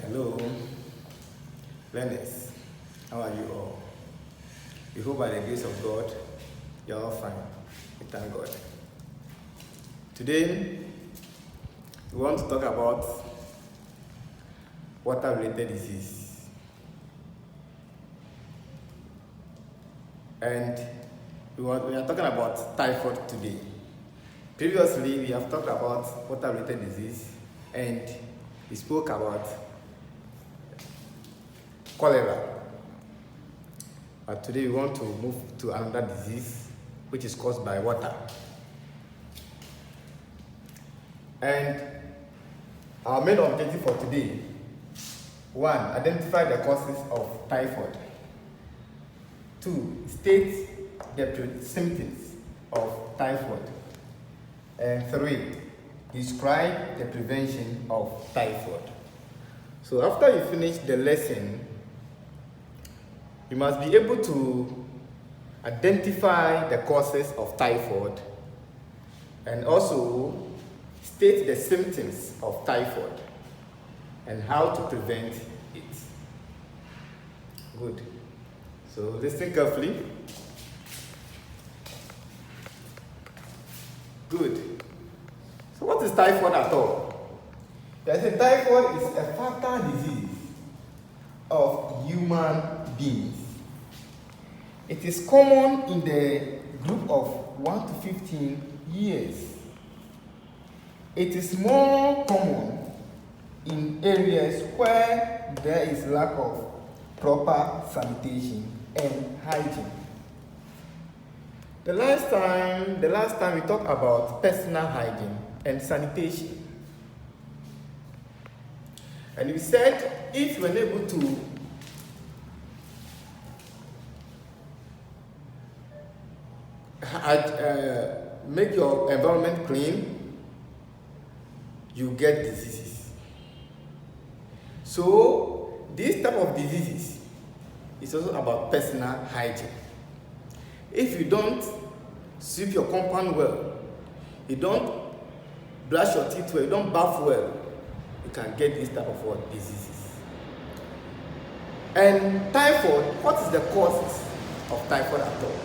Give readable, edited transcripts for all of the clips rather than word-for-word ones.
Hello, learners. How are you all? We hope by the grace of God, you're all fine. We thank God. Today, we want to talk about water-related disease. And we are talking about typhoid today. Previously, we have talked about water-related disease and we spoke about cholera. But today we want to move to another disease which is caused by water. And our main objective for today, 1, identify the causes of typhoid. 2, state the symptoms of typhoid. And 3, describe the prevention of typhoid. So after you finish the lesson, you must be able to identify the causes of typhoid and also state the symptoms of typhoid and how to prevent it. Good. So listen carefully. Good. So what is typhoid at all? Typhoid is a fatal disease of human beings. It is common in the group of 1 to 15 years. It is more common in areas where there is lack of proper sanitation and hygiene. The last time we talked about personal hygiene and sanitation. And we said if you are able to make your environment clean, you get diseases. So this type of diseases is also about personal hygiene. If you don't sweep your compound well, you don't brush your teeth well, you don't bath well, you can get this type of diseases. And typhoid, what is the causes of typhoid at all?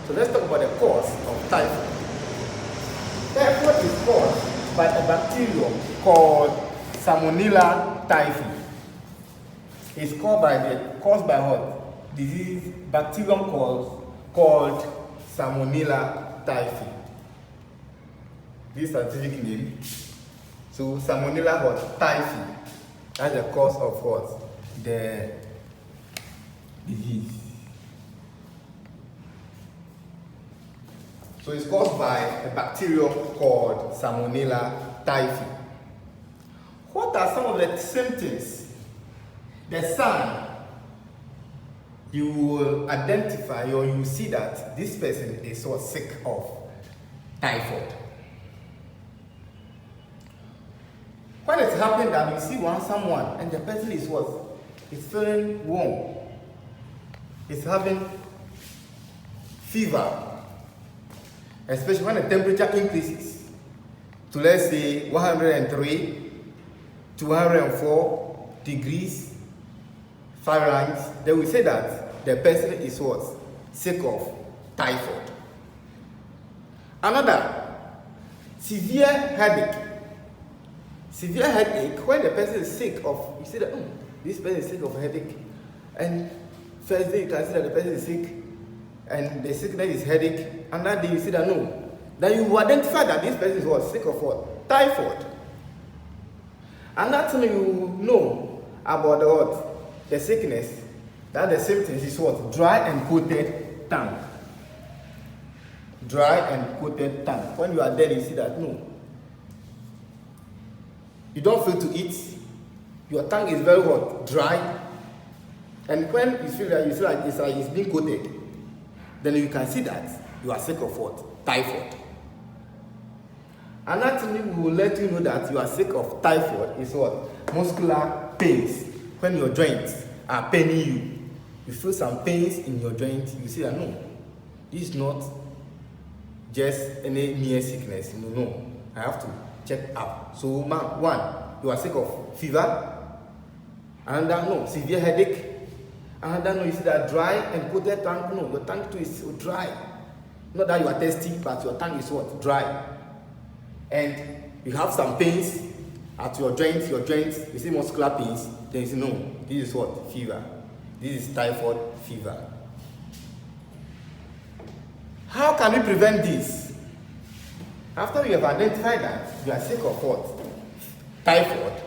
So let's talk about the cause of typhoid. Typhoid is caused by a bacterium called Salmonella typhi. It's caused by what? Disease bacterium called Salmonella typhi. This scientific name. So Salmonella typhi. That's the cause of what? The disease. So it's caused by a bacterium called Salmonella typhi. What are some of the symptoms? The sign you will identify or you see that this person is so sick of typhoid. When it's happening that you see someone and the person is what? Is feeling warm. Is having fever. Especially when the temperature increases to, let's say, 103 to 104 degrees Fahrenheit, then we say that the person is what? Sick of typhoid. Another, severe headache. Severe headache, when the person is sick of, you say that, this person is sick of headache. And first day you can see that the person is sick and the sickness is headache, and that day you see that no. Then you identify that this person is what? Sick of what? Typhoid. And that's when you know about the what? The sickness, that the symptoms is what? Dry and coated tongue. Dry and coated tongue. When you are there, you see that no. You don't feel to eat. Your tongue is very what? Dry. And when you feel that it's being coated, then you can see that you are sick of what? Typhoid. Another thing will let you know that you are sick of typhoid is what? Muscular pains. When your joints are paining you, you feel some pains in your joints, you see that no, this is not just any mere sickness. No, I have to check up. So, 1, you are sick of fever. Another, no, severe headache. Another, no, you see that dry and coated tongue. No, your tongue too is so dry. Not that you are thirsty, but your tongue is what? Dry. And you have some pains at your joints, you see muscular pains, then you say, no, this is what? Fever. This is typhoid fever. How can we prevent this? After we have identified that you are sick of what? Typhoid,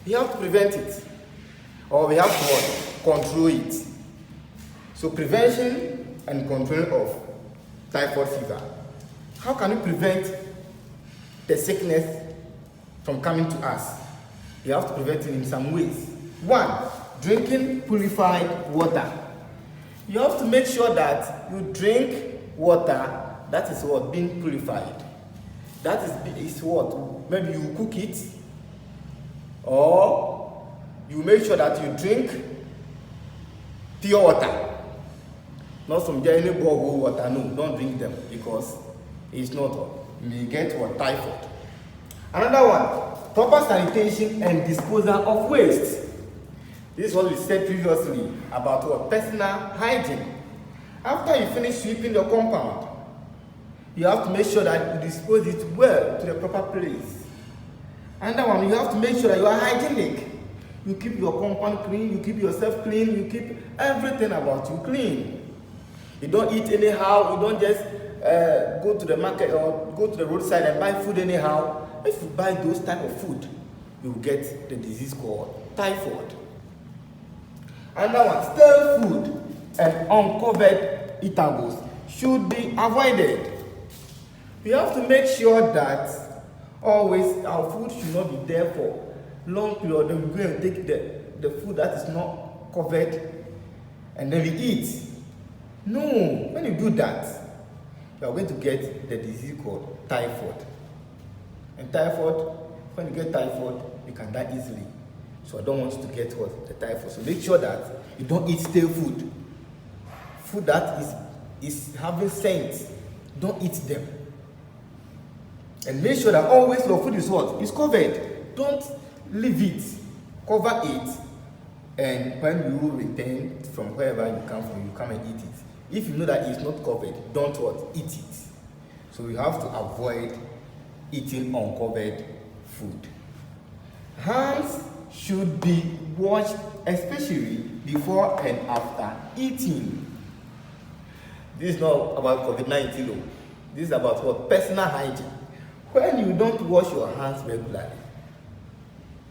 we have to prevent it. Or we have to what? Control it. So prevention and control of typhoid fever. How can we prevent the sickness from coming to us? You have to prevent it in some ways. One, drinking purified water. You have to make sure that you drink water that is what? Being purified. That is what? Maybe you cook it, or you make sure that you drink pure water. Not some any borehole water. No, don't drink them because it's not what? You may get what? Typhoid. Another one, proper sanitation and disposal of waste. This is what we said previously about what? Personal hygiene. After you finish sweeping your compound, you have to make sure that you dispose it well to the proper place. Another one, you have to make sure that you are hygienic. You keep your compound clean, you keep yourself clean, you keep everything about you clean. You don't eat anyhow, you don't just go to the market or go to the roadside and buy food anyhow. If you buy those type of food, you will get the disease called typhoid. Another one, stale food and uncovered eatables should be avoided. We have to make sure that always our food should not be there for long period. Then we go and take the food that is not covered and then we eat. No, when you do that, you are going to get the disease called typhoid. And typhoid, when you get typhoid, you can die easily. So I don't want you to get what? The typhoid. So make sure that you don't eat stale food. Food that is having scent, don't eat them. And make sure that always your food is what? Is covered. Don't leave it. Cover it. And when you return from wherever you come from, you come and eat it. If you know that it's not covered, don't what? Eat it. So you have to avoid eating uncovered food. Hands should be washed, especially before and after eating. This is not about COVID-19, no. This is about what? Personal hygiene. When you don't wash your hands regularly,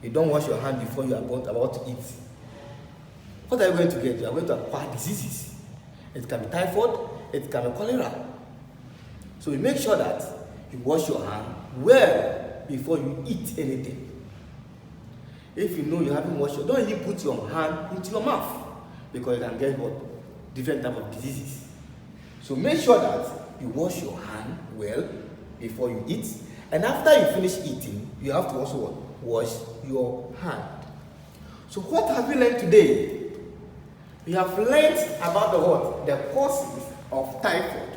you don't wash your hands before you are about to eat, what are you going to get? You are going to acquire diseases. It can be typhoid, it can be cholera. So you make sure that you wash your hand well before you eat anything. If you know you haven't washed your, don't even put your hand into your mouth because you can get what? Different type of diseases. So make sure that you wash your hand well before you eat, and after you finish eating, you have to also what? Wash your hand. So what have we learned today? We have learned about the what? The causes of typhoid.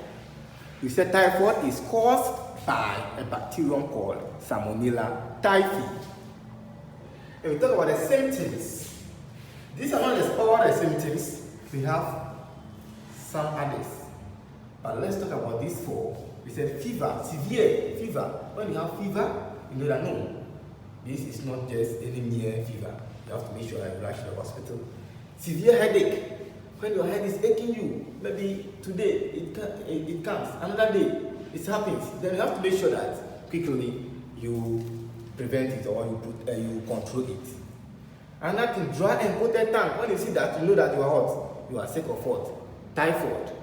We said typhoid is caused by a bacterium called Salmonella typhi. And we talk about the symptoms. These are not all the symptoms. We have some others. But let's talk about these four. We said fever, severe fever. When you have fever, you know that no, this is not just any mere fever. You have to make sure that you rush to the hospital. Severe headache. When your head is aching you, maybe today it comes, another day it happens. Then you have to make sure that quickly you prevent it or you control it. Another thing, dry and coated tongue. When you see that, you know that you are hot. You are sick of what? Typhoid.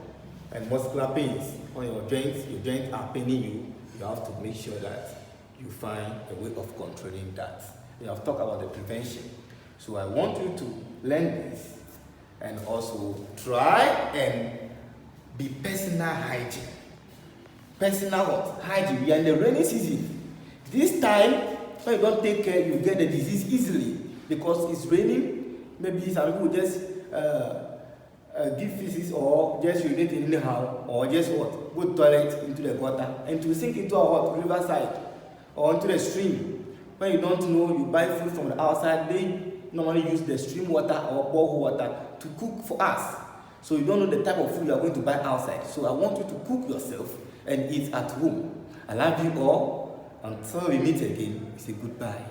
And muscular pains on your joints are paining you. You have to make sure that you find a way of controlling that. We have talked about the prevention. So I want you to learn this and also try and be personal hygiene. Personal what? Hygiene. We are in the rainy season. This time, when you don't take care, you get the disease easily because it's raining. Maybe some people just give feces or just urinate anyhow or just what? Go to toilet into the gutter and to sink into a riverside or into the stream. When you don't know, you buy food from the outside, then normally use the stream water or borehole water to cook for us. So you don't know the type of food you are going to buy outside. So I want you to cook yourself and eat at home. I love you all. Until we meet again, say goodbye.